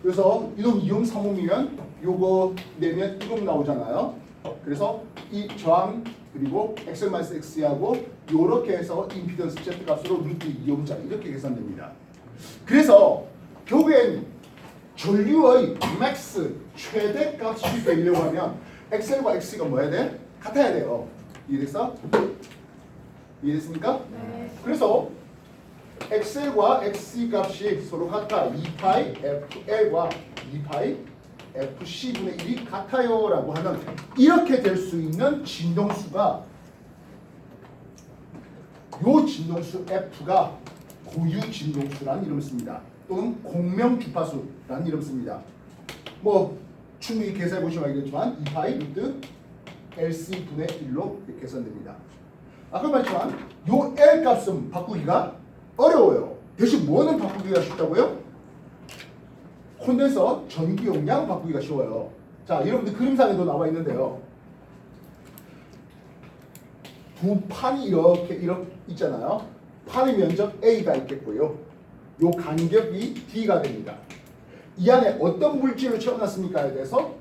그래서 이놈 2옴 3옴이면 요거 내면 1옴 나오잖아요. 그래서 이 저항 그리고 XL-X하고 요렇게 해서 임피던스 Z 값으로 루트 2옴짜리 이렇게 계산됩니다. 그래서 결국엔 전류의 맥스 최대 값이 되려고 하면 XL과 X가 뭐 해야 돼? 같아야 돼요. 이해됐어? 이해됐습니까? 네. 그래서 XL과 XC 값이 서로 같아 2파이 FL과 2파이 FC분의 1이 같아요 라고 하면 이렇게 될 수 있는 진동수가 요 진동수 F가 고유 진동수라는 이름을 씁니다. 또는 공명 주파수라는 이름을 씁니다. 뭐 충분히 계산해 보시면 알겠지만 2파이 루트 LC분의 1로 계산됩니다. 아까 말했지만 요 L 값은 바꾸기가 어려워요. 대신 뭐는 바꾸기가 쉽다고요? 콘덴서 전기 용량 바꾸기가 쉬워요. 자, 여러분들 그림상에도 나와 있는데요. 두 판이 이렇게 있잖아요. 판의 면적 A가 있겠고요. 요 간격이 D가 됩니다. 이 안에 어떤 물질을 채워놨습니까에 대해서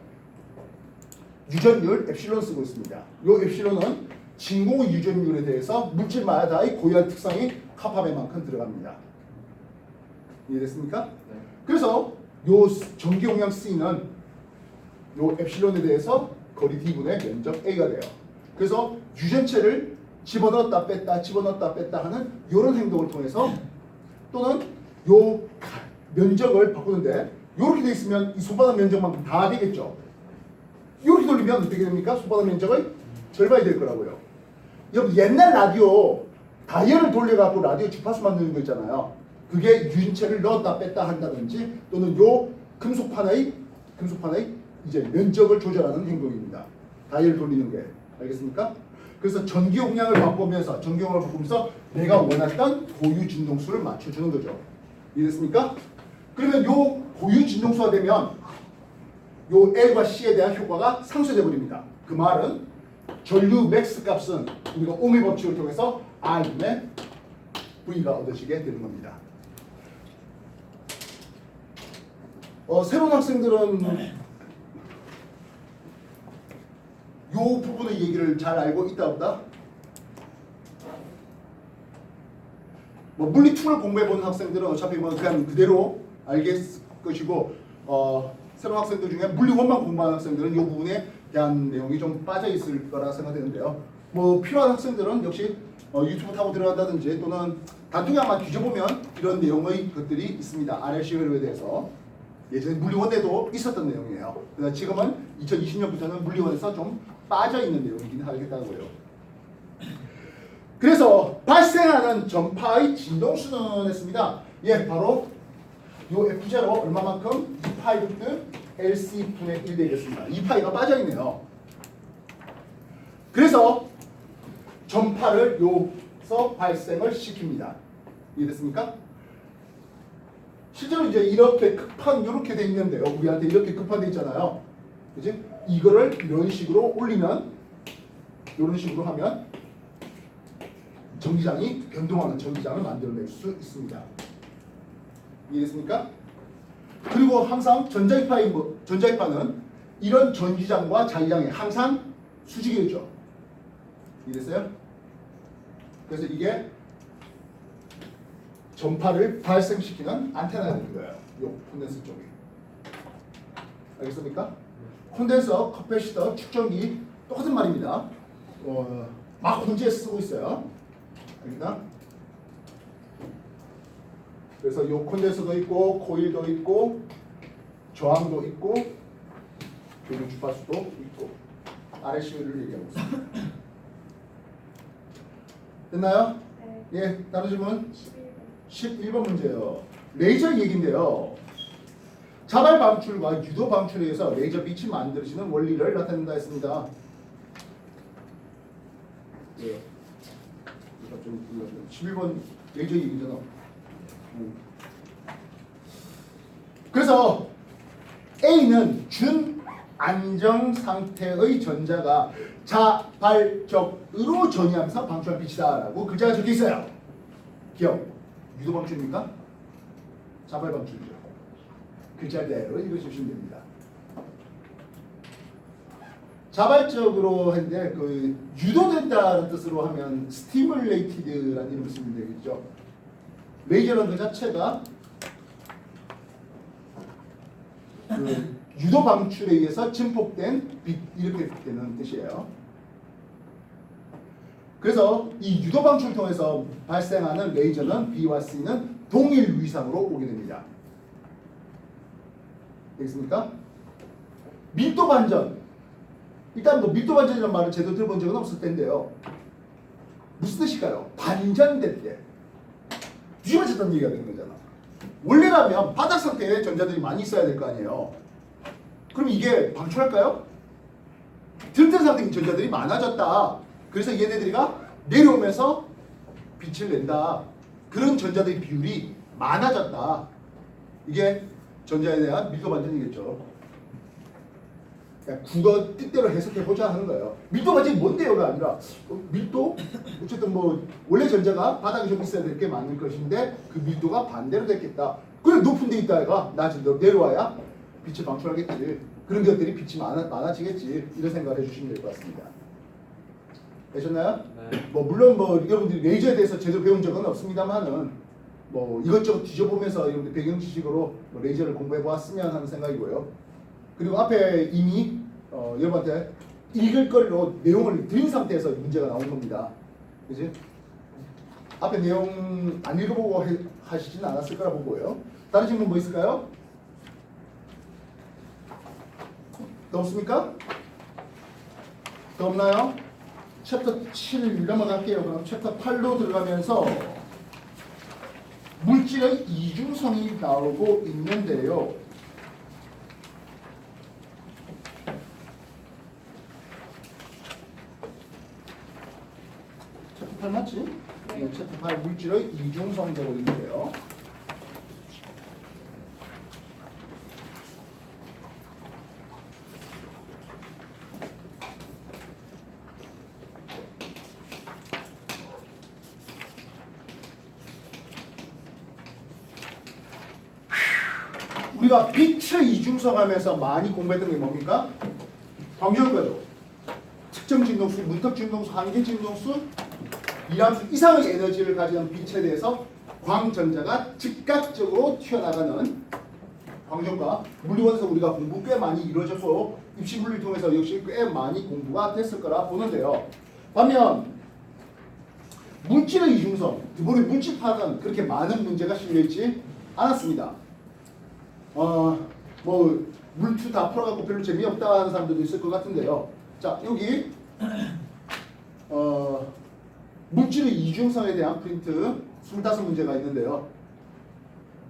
유전율 엡실론 쓰고 있습니다. 요 엡실론은 진공의 유전율에 대해서 물질마다의 고유한 특성이 카파배만큼 들어갑니다. 이해됐습니까? 네. 그래서 요 전기 용량 C는 요 엡실론에 대해서 거리 D분의 면적 A가 돼요. 그래서 유전체를 집어넣었다 뺐다 집어넣었다 뺐다 하는 이런 행동을 통해서 또는 요 면적을 바꾸는데 이렇게 돼 있으면 이 손바닥 면적만큼 다 되겠죠. 이렇게 돌리면 어떻게 됩니까? 손바닥 면적의 절반이 될 거라고요. 여러분 옛날 라디오 다이얼을 돌려갖고 라디오 주파수 만드는 거 있잖아요. 그게 유전체를 넣었다 뺐다 한다든지 또는 요 금속판의 이제 면적을 조절하는 행동입니다. 다이얼을 돌리는 게 알겠습니까? 그래서 전기 용량을 바꾸면서 내가 원했던 고유 진동수를 맞춰주는 거죠. 이해됐습니까? 그러면 요 고유 진동수가 되면 요 L과 C에 대한 효과가 상쇄돼 버립니다. 그 말은 전류 맥스 값은 우리가 옴의 법칙을 통해서 R분의 V가 얻어지게 되는 겁니다. 새로운 학생들은 요 부분의 얘기를 잘 알고 있다 없다? 뭐 물리 2를 공부해보는 학생들은 어차피 뭐 그냥 그대로 알겠을 것이고 새로운 학생들 중에 물리 1만 공부하는 학생들은 이 부분에 대한 내용이 좀 빠져 있을 거라 생각되는데요. 뭐 필요한 학생들은 역시 유튜브 타고 들어간다든지 또는 단톡에 한번 뒤져보면 이런 내용의 것들이 있습니다. RLC 회로에 대해서 예전에 물리원에도 있었던 내용이에요. 그래서 지금은 2020년부터는 물리원에서 좀 빠져있는 내용이긴 하겠다고요. 그래서 발생하는 전파의 진동수는 했습니다. 예, 바로 요 F0 얼마만큼? 2파이 루트 LC분의 1 되겠습니다. 2파이가 빠져있네요. 그래서 전파를 여기서 발생을 시킵니다. 이해됐습니까? 실제로 이제 이렇게 급한 이렇게 돼 있는데요. 우리한테 이렇게 급한 돼 있잖아요. 그지? 이거를 이런 식으로 올리면 이런 식으로 하면 전기장이 변동하는 전기장을 만들어낼 수 있습니다. 이해됐습니까? 그리고 항상 전자기파는 이런 전기장과 자기장이 항상 수직이죠. 이해됐어요? 그래서 이게 전파를 발생시키는 안테나가 되는 거예요. 요 콘덴서 쪽이. 알겠습니까? 콘덴서, 커패시터, 축전기 똑같은 말입니다. 막 혼재해 쓰고 있어요. 알겠나? 그래서 요 콘덴서도 있고 코일도 있고 저항도 있고 교류 주파수도 있고 RC를 얘기하고 있습니다. 됐나요? 네. 예, 다른 질문? 11번. 11번 문제요. 레이저 얘기인데요. 자발 방출과 유도 방출에 의해서 레이저 빛이 만들어지는 원리를 나타낸다 했습니다. 예. 11번 레이저 얘기잖아. 그래서 A는 준 안정 상태의 전자가 자발적으로 전이하면서 방출한 빛이다라고 글자가 적혀 있어요. 기억. 유도 방출입니까? 자발 방출이죠. 글자대로 읽어주시면 됩니다. 자발적으로 했는데 그 유도된다는 뜻으로 하면 stimulated,라는 이름을 쓰면 되겠죠. 레이저는 그 자체가 그 유도 방출에 의해서 증폭된 빛 이렇게 되는 뜻이에요. 그래서 이 유도 방출을 통해서 발생하는 레이저는 B와 C는 동일 위상으로 오게 됩니다. 되겠습니까? 밀도 반전. 일단 뭐 밀도 반전이라는 말을 제대로 들어본 적은 없을 텐데요. 무슨 뜻일까요? 반전될 때 뒤집어졌다는 얘기가 되는 거잖아. 원래라면 바닥 상태에 전자들이 많이 있어야 될 거 아니에요. 그럼 이게 방출할까요? 튼튼 상태인 전자들이 많아졌다. 그래서 얘네들이가 내려오면서 빛을 낸다. 그런 전자들의 비율이 많아졌다. 이게 전자에 대한 밀도 반전이겠죠. 그러니까 국어 뜻대로 해석해보자 하는 거예요. 밀도 반전이 뭔데요가 아니라 밀도? 어쨌든 뭐 원래 전자가 바닥에 좀 있어야 될 게 많은 것인데 그 밀도가 반대로 됐겠다. 그래 높은 데 있다 애가 낮은 데로 내려와야 빛을 방출하겠지. 그런 것들이 빛이 많아지겠지. 이런 생각을 해주시면 될 것 같습니다. 되셨나요? 네. 뭐 물론 뭐 여러분들이 레이저에 대해서 제대로 배운 적은 없습니다만은 뭐 이것저것 뒤져보면서 여러분들 배경 지식으로 뭐 레이저를 공부해 보았으면 하는 생각이고요. 그리고 앞에 이미 여러분한테 읽을 거리로 내용을 드린 상태에서 문제가 나온 겁니다. 그지? 앞에 내용 안 읽어보고 하시진 않았을 거라 보고요. 다른 질문 뭐 있을까요? 더 없습니까? 더 없나요? 챕터 7 넘어갈게요. 그럼 챕터 8로 들어가면서 물질의 이중성이 나오고 있는데요. 챕터 8 맞지? 네, 챕터 8 물질의 이중성이 되고 있는데요. 우리가 빛의 이중성 하면서 많이 공부했던 게 뭡니까? 광전과죠. 특정 진동수, 문턱 진동수, 한계 진동수, 이함수 이상의 에너지를 가진 빛에 대해서 광전자가 즉각적으로 튀어나가는 광전과 물리원에서 우리가 공부 꽤 많이 이루어졌고 입시 물리를 통해서 역시 꽤 많이 공부가 됐을 거라 보는데요. 반면 물질의 이중성, 드보르 물질파는 그렇게 많은 문제가 실려있지 않았습니다. 뭐 물투 다 풀어갖고 별로 재미없다 하는 사람들도 있을 것 같은데요. 자, 여기 물질의 이중성에 대한 프린트 25문제가 있는데요.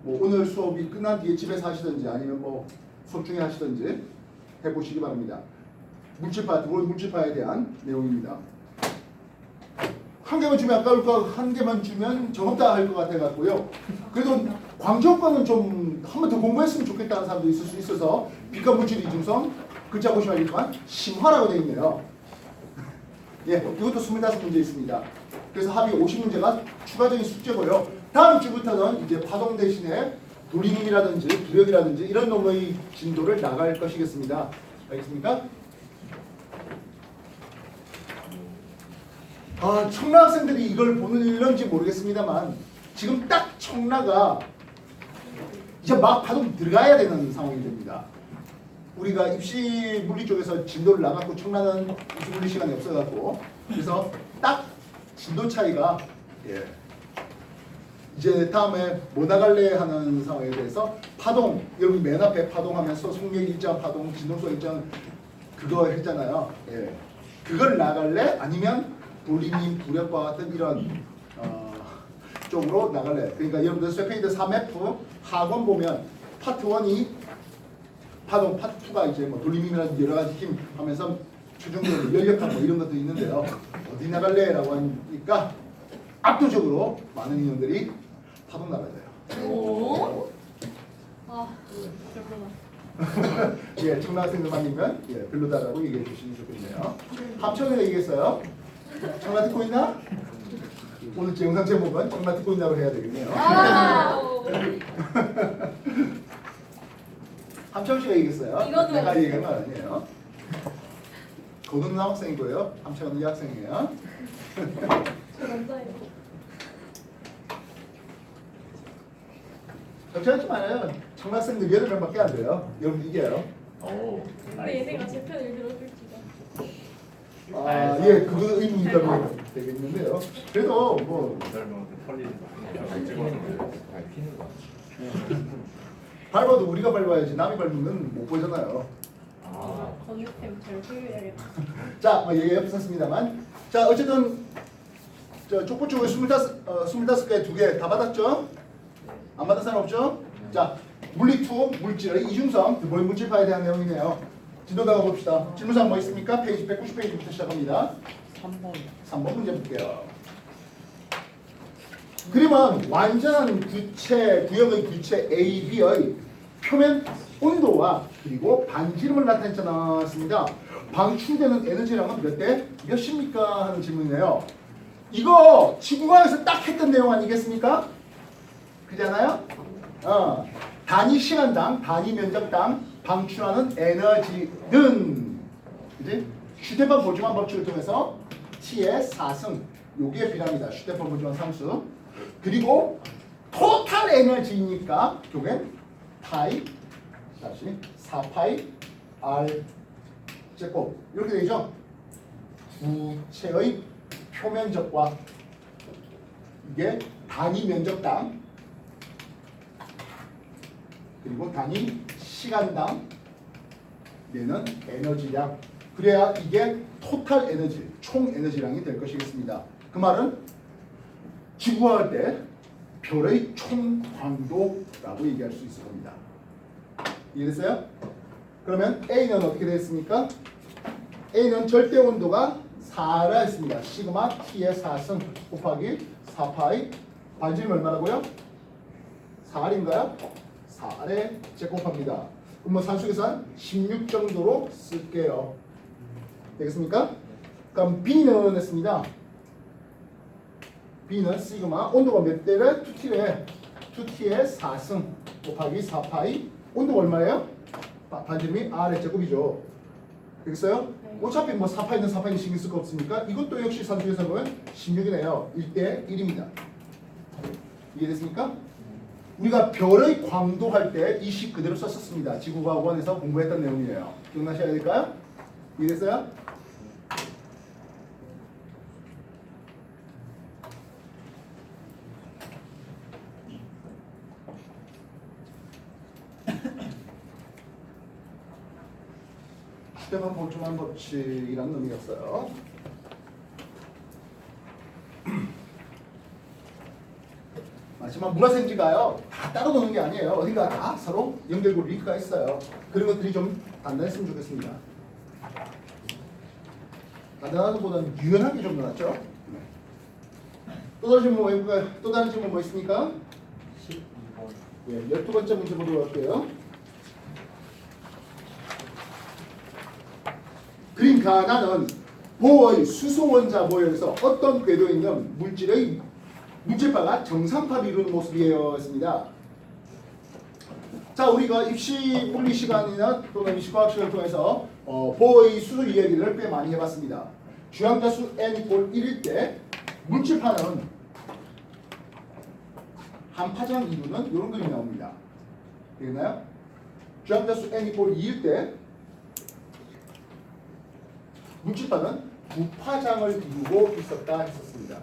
뭐 오늘 수업이 끝난 뒤에 집에서 하시든지 아니면 뭐 수업 중에 하시든지 해보시기 바랍니다. 물질파, 드보르 물질파에 대한 내용입니다. 한 개만 주면 아까울 거 한 개만 주면 정없다 할 것 같아갖고요. 그래도 광전과는 좀 한 번 더 공부했으면 좋겠다는 사람도 있을 수 있어서 빛과 물질 이중성 글자 보시면 알겠지만 심화라고 되어 있네요. 예, 이것도 25문제 있습니다. 그래서 합이 50문제가 추가적인 숙제고요. 다음 주부터는 이제 파동 대신에 돌림이라든지 부력이라든지 이런 놈의 진도를 나갈 것이겠습니다. 알겠습니까? 청라 학생들이 이걸 보는지 모르겠습니다만 지금 딱 청라가 이제 막 파동 들어가야 되는 상황이 됩니다. 우리가 입시 물리 쪽에서 진도를 나갔고 청라는 입시 물리 시간이 없어갖고 그래서 딱 진도 차이가 이제 다음에 뭐 나갈래 하는 상황에 대해서 파동 여기 맨 앞에 파동하면서 속력 일정 파동 진동성 일정 그거 했잖아요. 그걸 나갈래 아니면 돌림인 부력과 같은 이런 쪽으로 나갈래. 그러니까 여러분들 쇠페이드 3F 하권 보면 파트 1이 파동, 파트 2가 이제 뭐 돌림이라든지 여러 가지 힘 하면서 최종적으로 연력학 뭐 이런 것도 있는데요. 어디 나갈래라고 하니까 압도적으로 많은 인원들이 파동 나가져요. 오. 별로다. 예, 청라학생들만 이면 별로다라고 얘기해 주시면 좋겠네요. 합천에 얘기했어요. 청라 듣고 있나? 오늘 제 영상 제목은 청라 듣고 있나로 해야 되겠네요. 함철 씨가 얘기했어요. 이거는 내가 얘기한 건 아니에요. 고등 남학생이고요. 함철은 여학생이에요. 저 남자예요. 걱정하지 말아요. 청학생들 8명밖에 안 돼요. 여러분 이겨요. 오. 근데 얘네가 제 편을 들어줄지가. 아, 예, 그거 의문이라고 되겠는데요. 그래도 뭐 젊은 털리는 거. 피는 거. 밟아도 우리가 밟아야지 남이 밟으면 못 보잖아요. 아. 건우템 잘 소유해야겠다. 자, 뭐 얘기 없었습니다만, 자 어쨌든 저 족보 쪽에 25개 2개 다 받았죠? 안 받은 사람 없죠? 자, 물리2 물질의 이중성 드보이 물질파에 대한 내용이네요. 진도 나가 봅시다. 질문사항 뭐 있습니까? 페이지 190페이지부터 시작합니다. 3번 문제 볼게요. 그림은 완전한 구체, 구형의 구체 A, B의 표면 온도와 그리고 반지름을 나타내지 않았습니다. 방출되는 에너지량은 몇 대 몇입니까? 하는 질문이네요. 이거 지구과학에서 딱 했던 내용 아니겠습니까? 그잖아요? 단위 시간당, 단위 면적당 방출하는 에너지는 그지? 슈테퍼 보즈만 법칙을 통해서 T의 4승 요게 비례합니다. 슈테퍼 보즈만 상수. 그리고 토탈 에너지니까 요게 파이 다시 4파이 R 제곱 이렇게 되죠. 구체의 표면적과 이게 단위 면적당 그리고 단위 시간당 내는 에너지량 그래야 이게 토탈 에너지 총 에너지량이 될 것이겠습니다. 그 말은 지구화할 때 별의 총 광도라고 얘기할 수 있을 겁니다. 이해됐어요? 그러면 A는 어떻게 되겠습니까? A는 절대 온도가 4라 했습니다. 시그마 T의 4승 곱하기 4파이 반지름 얼마라고요? 4R인가요? 4R에 제곱합니다. 그럼 뭐 산수 계산 16 정도로 쓸게요. 되겠습니까? 그럼 B는 했습니다. B는 시그마 온도가 몇 대래? 2T래. 2T의 4승 곱하기 4파이 온도가 얼마예요? 반지름이 R의 제곱이죠. 되겠어요? 네. 어차피 뭐 4파이든 4파이든 신경 쓸 거 없으니까 이것도 역시 산수에서 보면 16이네요. 1대 1입니다. 이해됐습니까? 우리가 별의 광도 할 때 이 식 그대로 썼었습니다. 지구과학원에서 공부했던 내용이에요. 기억나셔야 될까요? 이해됐어요? 휴대폰 보충한 법칙이라는 의미였어요. 하지만 물화생지가요 다 따로 노는 게 아니에요. 어딘가 다 서로 연결고 링크가 있어요. 그런 것들이 좀 단단했으면 좋겠습니다. 단단한 것보다는 유연하게 좀 낫죠. 또 다른 질문 뭐 해볼까요? 또 다른 질문 뭐 있습니까? 12번. 예, 12번째 문제 보도록 할게요. 그림 가나는 보의 수소원자 모형에서 어떤 궤도에 있는 물질의 물질파가 정상파를 이루는 모습이에요 했습니다. 자, 우리가 입시 물리 시간이나 또는 입시 과학 시간을 통해서 보의 수소 이야기를 꽤 많이 해봤습니다. 주양자수 n = 1일 때 물질파는 한 파장 이루는 이런 그림이 나옵니다. 되겠나요? 주양자수 n = 2일 때 물질파는 두 파장을 이루고 있었다 했었습니다.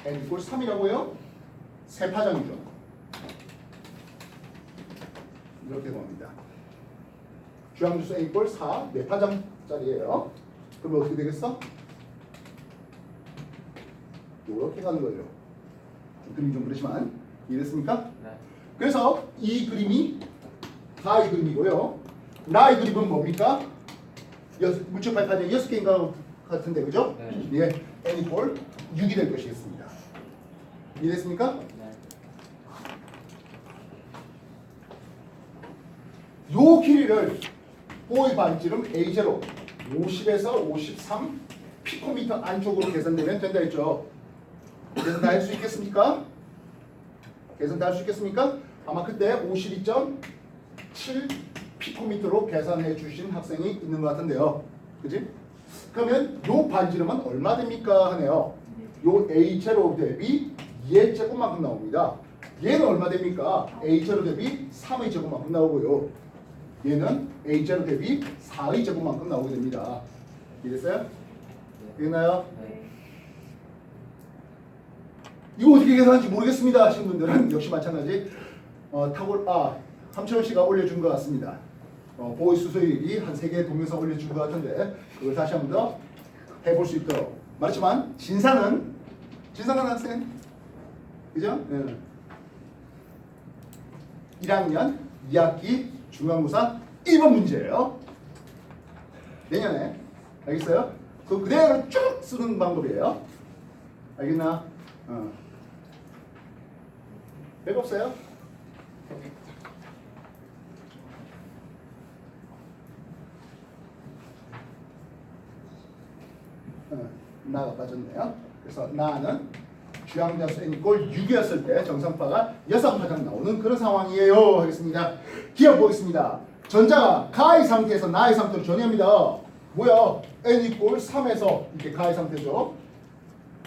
n = 3이라고요? 세 파장이죠. 이렇게 봅니다. 주양주수 n = 4, 네 파장짜리예요. 그러면 어떻게 되겠어? 이렇게 가는 거죠. 그림이 좀 그렇지만 이해됐습니까? 네. 그래서 이 그림이 나의 그림이고요. 나의 그림은 뭡니까? 물질파의 파장이 6개인가 같은데 그죠? 네. 예, n = 6이 될 것이겠습니다. 이해됐습니까? 네. 요 길이를 보의 반지름 A0 50에서 53 피코미터 안쪽으로 계산되면 된다 했죠. 계산 다 할 수 있겠습니까? 계산 다 할 수 있겠습니까? 아마 그때 52.1 7 피코미터로 계산해 주신 학생이 있는 것 같은데요. 그지? 그러면 요 반지름은 얼마 됩니까? 하네요. 요 A0 대비 2의 제곱만큼 나옵니다. 얘는 얼마 됩니까? A0 대비 3의 제곱만큼 나오고요. 얘는 A0 대비 4의 제곱만큼 나오게 됩니다. 이해됐어요? 되겠나요? 네. 이거 어떻게 계산하는지 모르겠습니다 하신 분들은 역시 마찬가지 함채원 씨가 올려준 것 같습니다. 보이 수소일이 한 3개의 동영상 올려준 것 같은데 그걸 다시 한 번 더 해볼 수 있도록 말했지만 진상은 학생 그죠? 네. 1학년 2학기 중간고사 1번 문제예요. 내년에 알겠어요? 그 그대로 쭉 쓰는 방법이에요. 알겠나? 별거 없어요? 나가 빠졌네요. 그래서 나는 주항자수 n 이꼴 6이었을 때 정상파가 6파장 나오는 그런 상황이에요. 하겠습니다. 기억 보겠습니다. 전자가 가의 상태에서 나의 상태로 전이합니다. 뭐야? n 이꼴 3에서 이렇게 가의 상태죠.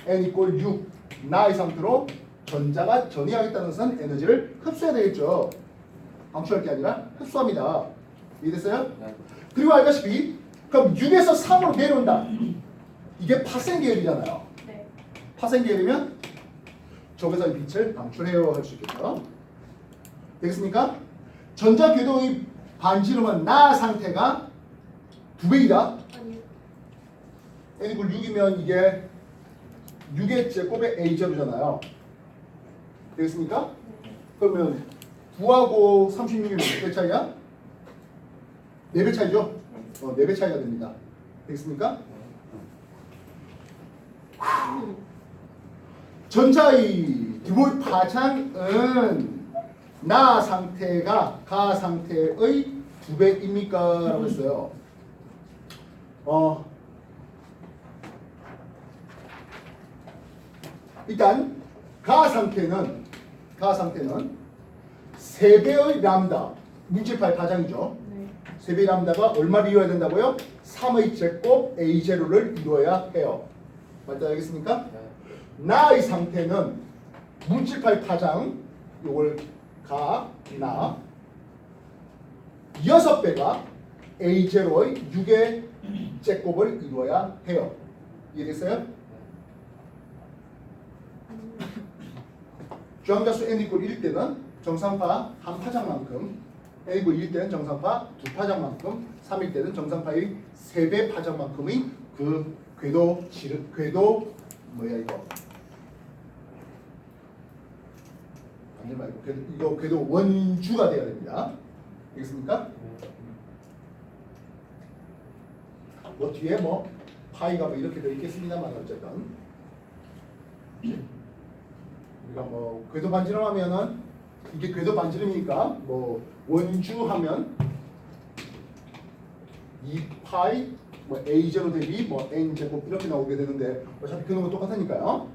n 이꼴 6 나의 상태로 전자가 전이하겠다는 것은 에너지를 흡수해야 되겠죠. 방출할 게 아니라 흡수합니다. 이해됐어요? 네. 그리고 알다시피 그럼 6에서 3으로 내려온다. 이게 파생 계열이잖아요. 네. 파생 계열이면 적외선의 빛을 방출해요 할 수 있겠죠. 되겠습니까? 전자 궤도의 반지름은 나 상태가 2배이다. 아니요. n 이퀄 6이면 이게 6의 제곱의 a0잖아요. 되겠습니까? 그러면 9하고 36이면 몇 배 차이야? 4배 차이죠? 4배 차이가 됩니다. 되겠습니까? 전자의 디보이 파장은 나 상태가 가 상태의 2배입니까? 라고 했어요. 일단 가 상태는 3배의 람다 물질파의 파장이죠. 네. 3배의 람다가 얼마를 이루어야 된다고요? 3의 제곱 A0를 이루어야 해요. 맞다 알겠습니까? 네. 나의 상태는 물질파의 파장 요걸 나 6배가 A0의 6의 제곱을 이루어야 해요. 이해됐어요? 주항자수 n 이퀄 1 때는 정상파 한 파장만큼, n 이퀄 1 때는 정상파 2파장만큼, 3일 때는 정상파의 3배 파장만큼의 그 궤도 뭐야 이거? 아니 말고 이거 궤도 원주가 돼야 됩니다. 알겠습니까? 뭐 뒤에 뭐 파이가 뭐 이렇게 되어 있겠습니다만 어쨌든 우리가 뭐 궤도 반지름 하면은 이게 궤도 반지름이니까 뭐 원주 하면 2파이 뭐 A0 대비 뭐 N 제곱 이렇게 나오게 되는데 어차피 그 놈은 똑같으니까요.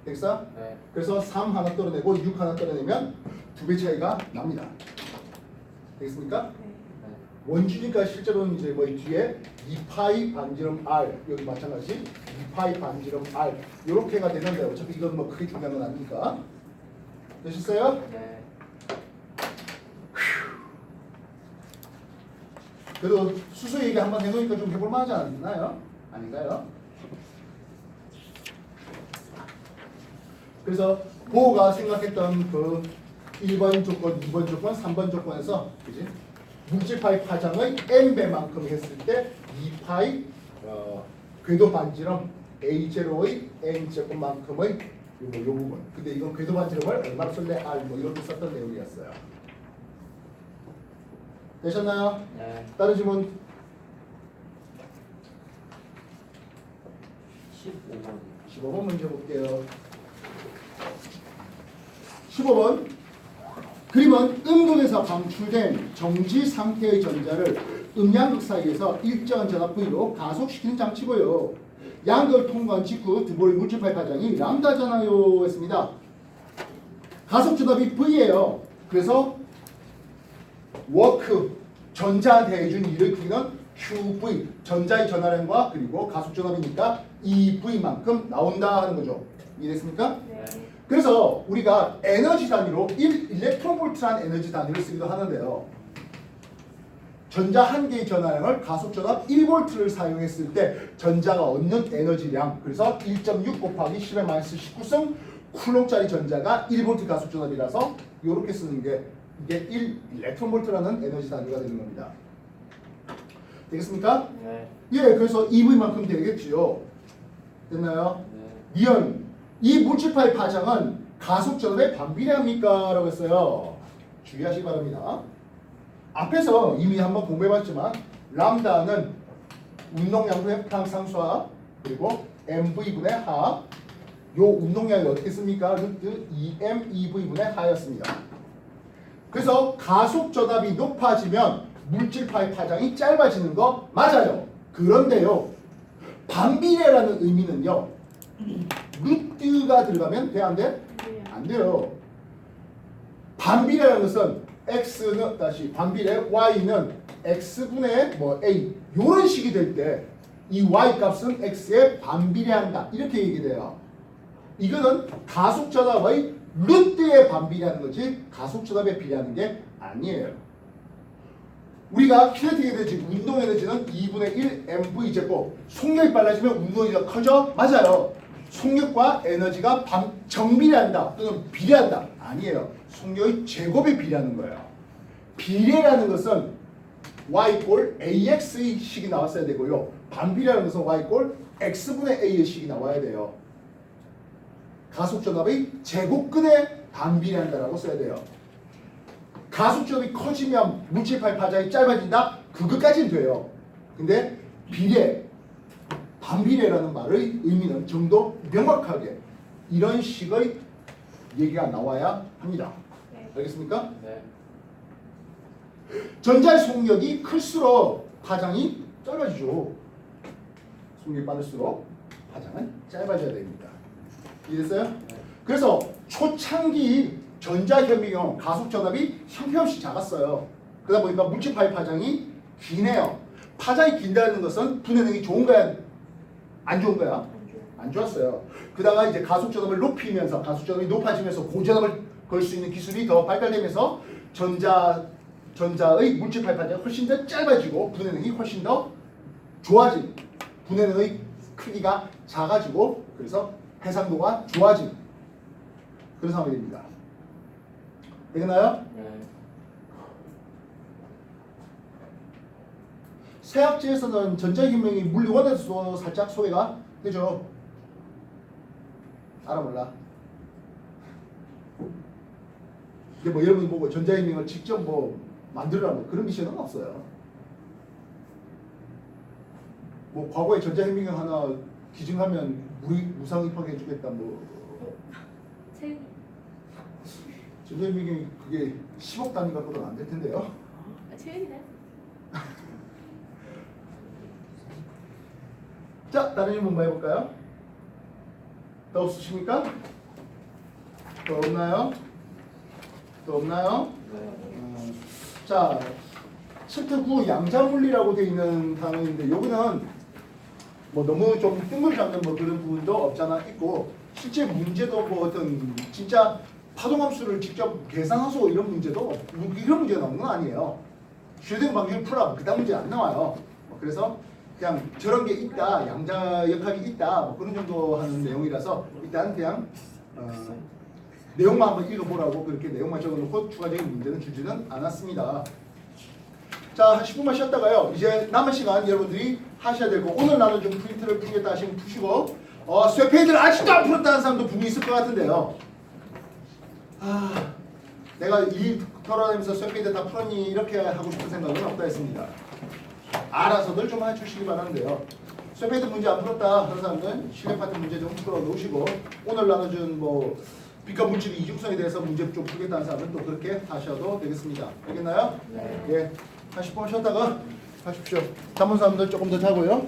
됐어? 네. 그래서 3 하나 떨어내고 6 하나 떨어내면 2배 차이가 납니다. 되겠습니까? 네. 원주니까 실제로는 이제 뭐 뒤에 2파이 반지름 R 여기 마찬가지 2파이 반지름 R 이렇게가 되는데 어차피 이건 뭐 크게 중요한 건 아니니까 되셨어요? 네. 그래도 수소 얘기 한번 해놓으니까 좀 해볼만 하지 않나요? 아닌가요? 그래서 보호가 생각했던 그 1번 조건, 2번 조건, 3번 조건에서 그지? 물질파의 파장의 n배만큼 했을 때 2파이 궤도 반지름 A0의 n제곱만큼의 요 부분. 근데 이건 궤도 반지름을 얼마로 쓸래? R 뭐 이렇게 썼던 내용이었어요. 되셨나요? 네. 다른 질문? 15번. 15번 문제 볼게요. 15번 그림은 음극에서 방출된 정지 상태의 전자를 음양극 사이에서 일정한 전압 V로 가속시키는 장치고요. 양극을 통과한 직후 두볼의 물질파의 파장이 람다잖아요 했습니다. 가속 전압이 V예요. 그래서 워크 전자한테 해준 일의 크기는 QV 전자의 전하량과 그리고 가속 전압이니까 EV만큼 나온다 하는 거죠. 이해됐습니까? 네. 그래서 우리가 에너지 단위로 1 일렉트론볼트라는 에너지 단위를 쓰기도 하는데요. 전자 한 개의 전하량을 가속 전압 1볼트를 사용했을 때 전자가 얻는 에너지량, 그래서 1.6 곱하기 10의 마이너스 19승 쿨롱짜리 전자가 1볼트 가속 전압이라서 이렇게 쓰는 게 이게 1 일렉트론볼트라는 에너지 단위가 되는 겁니다. 되겠습니까? 네. 예, 그래서 EV만큼 되겠지요. 됐나요? 네. 이현, 이 물질파의 파장은 가속 전압에 반비례합니까? 라고 했어요. 주의하시기 바랍니다. 앞에서 이미 한번 공부해봤지만 람다는 운동량분의 프랑상수하 그리고 mv분의 하, 요 운동량이 어떻게 씁니까? 루트 2m ev분의 하였습니다. 그래서 가속 전압이 높아지면 물질파의 파장이 짧아지는 거 맞아요. 그런데요, 반비례라는 의미는요, 루트가 들어가면 돼, 안 돼? 네. 안 돼요. 반비례라는 것은 x는 다시 반비례 y는 x분의 뭐 a 이런 식이 될 때 이 y 값은 x에 반비례한다 이렇게 얘기돼요. 이거는 가속 전압의 루트에 반비례하는 거지 가속 전압에 비례하는 게 아니에요. 우리가 키네틱 에너지, 운동 에너지는 2분의 1 mv 제곱. 속력이 빨라지면 운동 에너지가 커져? 맞아요. 속력과 에너지가 정비례한다 또는 비례한다? 아니에요. 속력의 제곱에 비례하는 거예요. 비례라는 것은 y꼴 ax의 식이 나왔어야 되고요. 반비례라는 것은 y꼴 x분의 a의 식이 나와야 돼요. 가속 전압의 제곱근에 반비례한다라고 써야 돼요. 가속 전압이 커지면 물질파의 파장이 짧아진다? 그것까지는 돼요. 근데 비례, 반비례라는 말의 의미는 좀 더 명확하게 이런 식의 얘기가 나와야 합니다. 네. 알겠습니까? 네. 전자의 속력이 클수록 파장이 짧아지죠. 속력이 빠를수록 파장은 짧아져야 됩니다. 이해됐어요? 네. 그래서 초창기 전자현미경 가속 전압이 형편없이 작았어요. 그러다 보니까 물질파의 파장이 기네요. 파장이 긴다는 것은 분해능이 좋은 거야? 안 좋은 거야? 안 좋았어요. 그다가 이제 가속 전압을 높이면서 가속 전압이 높아지면서 고전압을 걸 수 있는 기술이 더 발달되면서 전자의 물질파의 파장이 훨씬 더 짧아지고 분해능이 훨씬 더 좋아진, 분해능의 크기가 작아지고 그래서 해상도가 좋아진 그런 상황이 됩니다. 되겠나요? 네. 새학지에서는 전자혁명이 물리원에서도 살짝 소개가 되죠. 알아 몰라. 근데 뭐 여러분 보고 전자혁명을 직접 뭐 만들으라 뭐 그런 미션은 없어요. 뭐 과거에 전자혁명 하나 기증하면 무상 입학해 주겠다 뭐 책. 전자혁명이 그게 10억 단위 갖고는 안 될 텐데요. 책이네. 자, 다른 질문 뭐 해볼까요? 더 없으십니까? 더 없나요? 더 없나요? 네. 자, 챕터 9 양자물리라고 되어 있는 단어인데 여기는 뭐 너무 좀 뜬물 잡는 뭐 그런 부분도 없잖아 있고 실제 문제도 뭐 어떤 진짜 파동함수를 직접 계산하소 이런 문제도 이런 문제가 나오는 건 아니에요. 슈레딩 방정식 풀어 그다음 문제 안 나와요. 그래서 그냥 저런 게 있다, 양자역학이 있다 뭐 그런 정도 하는 내용이라서 일단 그냥 내용만 한번 읽어보라고 그렇게 내용만 적어놓고 추가적인 문제는 주지는 않았습니다. 자, 한 10분만 쉬었다가요. 이제 남은 시간 여러분들이 하셔야 되고 오늘 나눠준 프린트를 풀겠다 하시면 푸시고 쇠페이지를 아직도 안 풀었다는 사람도 분명히 있을 것 같은데요. 내가 이 털어내면서 쇠페이지 다 풀었니 이렇게 하고 싶은 생각은 없다 했습니다. 알아서들 좀 해주시기 바라는데요. 쇠페이지 문제 안 풀었다 하는 사람들은 실력 파트 문제 좀 풀어 놓으시고 오늘 나눠준 뭐 빛과 물질의 이중성에 대해서 문제 좀 풀겠다는 사람은 또 그렇게 하셔도 되겠습니다. 알겠나요? 네. 예. 한 10분 쉬었다가 하십시오. 남은 사람들 조금 더 자고요.